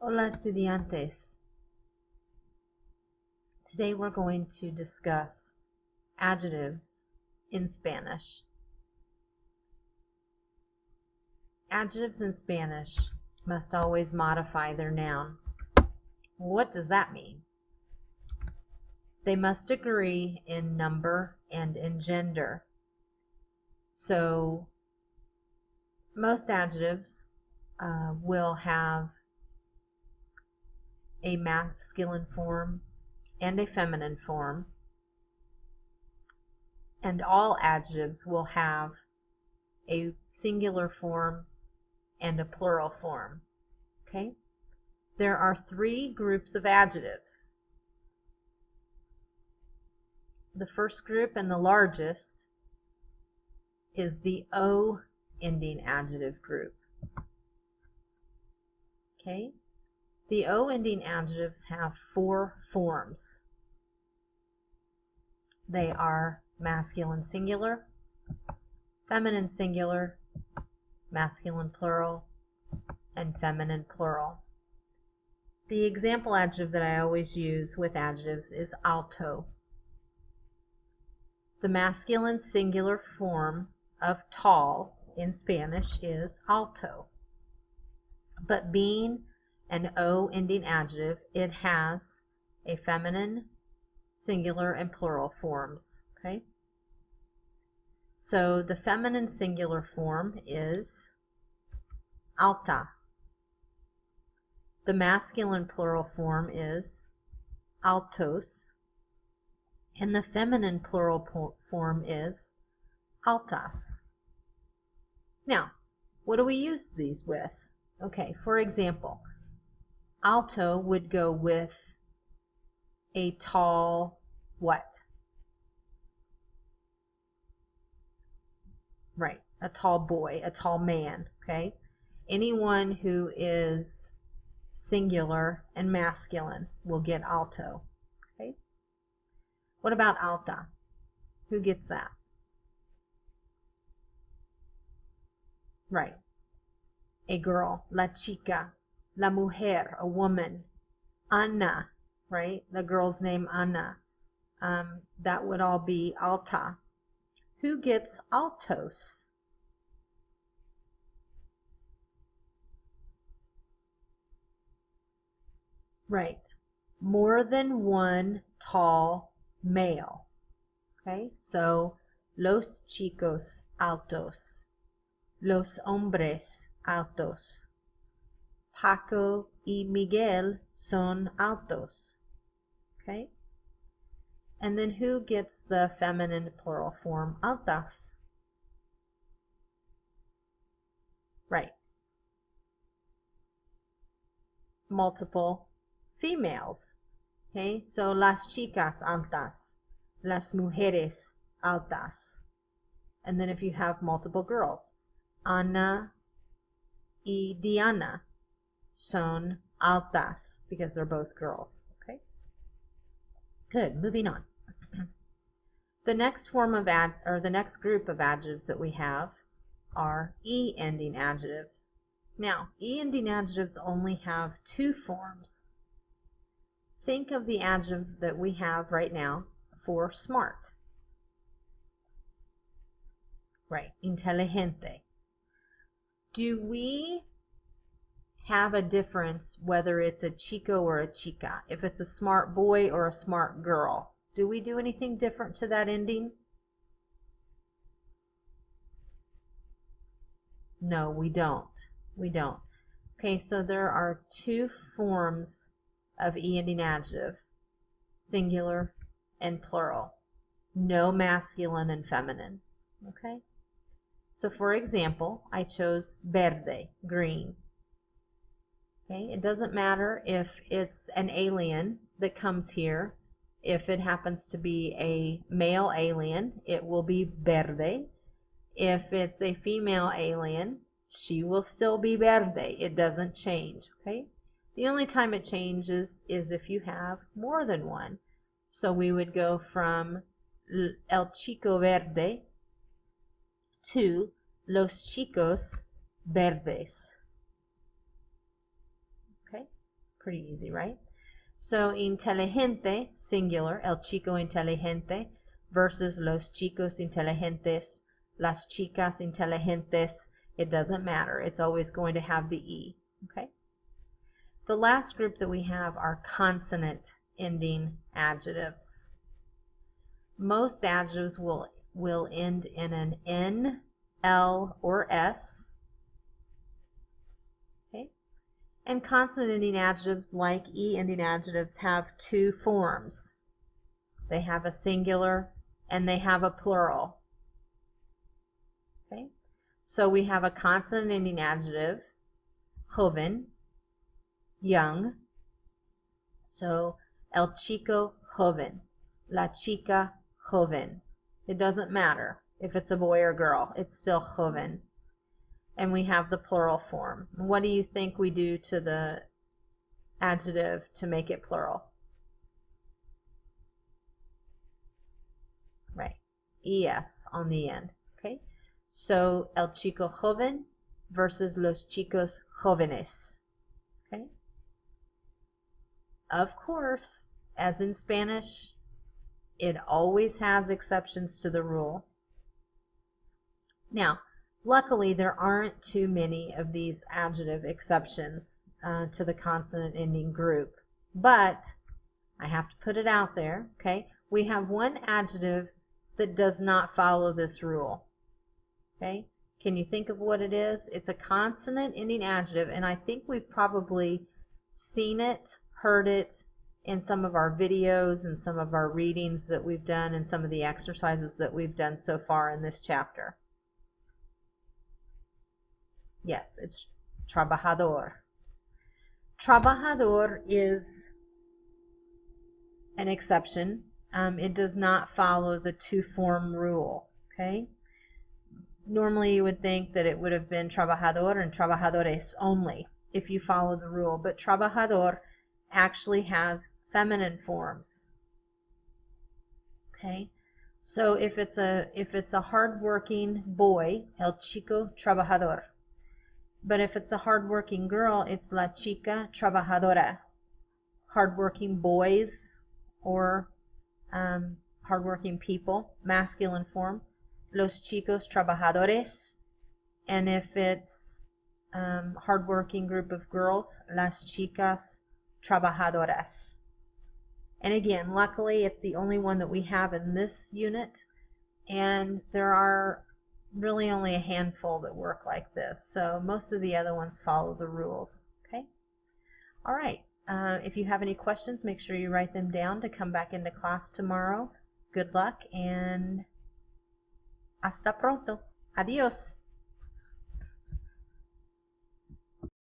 Hola estudiantes. Today we're going to discuss adjectives in Spanish. Adjectives in Spanish must always modify their noun. What does that mean? They must agree in number and in gender. So most adjectives will have a masculine form and a feminine form, and all adjectives will have a singular form and a plural form. Okay? There are three groups of adjectives. The first group and the largest is the O ending adjective group. Okay? The O ending adjectives have four forms. They are masculine singular, feminine singular, masculine plural, and feminine plural. The example adjective that I always use with adjectives is alto. The masculine singular form of tall in Spanish is alto. But being an O ending adjective, it has a feminine, singular, and plural forms. Okay? So the feminine singular form is alta. The masculine plural form is altos. And the feminine plural form is altas. Now, what do we use these with? Okay, for example, alto would go with a tall what? Right, a tall boy, a tall man, okay? Anyone who is singular and masculine will get alto, okay? What about alta? Who gets that? Right, a girl, la chica, la mujer, a woman, Ana, right? The girl's name Ana. That would all be alta. Who gets altos? Right. More than one tall male. Okay? So, los chicos altos. Los hombres altos. Paco y Miguel son altos. Okay? And then who gets the feminine plural form altas? Right. Multiple females. Okay, so las chicas altas, las mujeres altas. And then if you have multiple girls, Ana y Diana son altas because they're both girls. Okay, good. Moving on. The next form of the next group of adjectives that we have are E ending adjectives. Now, E ending adjectives only have two forms. Think of the adjective that we have right now for smart. Right, inteligente. Do we have a difference whether it's a chico or a chica? If it's a smart boy or a smart girl? Do we do anything different to that ending? No, we don't. We don't. Okay, so there are two forms of E ending adjective, singular and plural. No masculine and feminine. Okay? So for example, I chose verde, green. Okay? It doesn't matter if it's an alien that comes here. If it happens to be a male alien, it will be verde. If it's a female alien, she will still be verde. It doesn't change. Okay? The only time it changes is if you have more than one. So we would go from el chico verde to los chicos verdes. Okay? Pretty easy, right? So inteligente, singular, el chico inteligente, versus los chicos inteligentes, las chicas inteligentes. It doesn't matter. It's always going to have the E. Okay? The last group that we have are consonant ending adjectives. Most adjectives will end in an N, L, or S. Okay? And consonant ending adjectives, like E ending adjectives, have two forms. They have a singular and they have a plural. Okay? So we have a consonant ending adjective, joven, young. So el chico joven, la chica joven. It doesn't matter if it's a boy or girl, it's still joven. And we have the plural form. What do you think we do to the adjective to make it plural? Right, ES on the end. Okay, so el chico joven versus los chicos jóvenes. Okay, of course, as in Spanish, it always has exceptions to the rule. Now, luckily, there aren't too many of these adjective exceptions to the consonant ending group, but I have to put it out there. Okay, we have one adjective that does not follow this rule. Okay, can you think of what it is? It's a consonant ending adjective, and I think we've probably seen it, heard it in some of our videos and some of our readings that we've done and some of the exercises that we've done so far in this chapter. Yes, it's trabajador. Trabajador is an exception. It does not follow the two-form rule. Okay. Normally you would think that it would have been trabajador and trabajadores only if you follow the rule, but trabajador actually has feminine forms. Okay. So if it's a hardworking boy, el chico trabajador. But if it's a hardworking girl, it's la chica trabajadora. Hardworking boys or hardworking people, masculine form, los chicos trabajadores. And if it's hardworking group of girls, las chicas trabajadoras. And again, luckily, it's the only one that we have in this unit, and there are really only a handful that work like this. So most of the other ones follow the rules. Okay? All right. If you have any questions, make sure you write them down to come back into class tomorrow. Good luck and hasta pronto. Adios.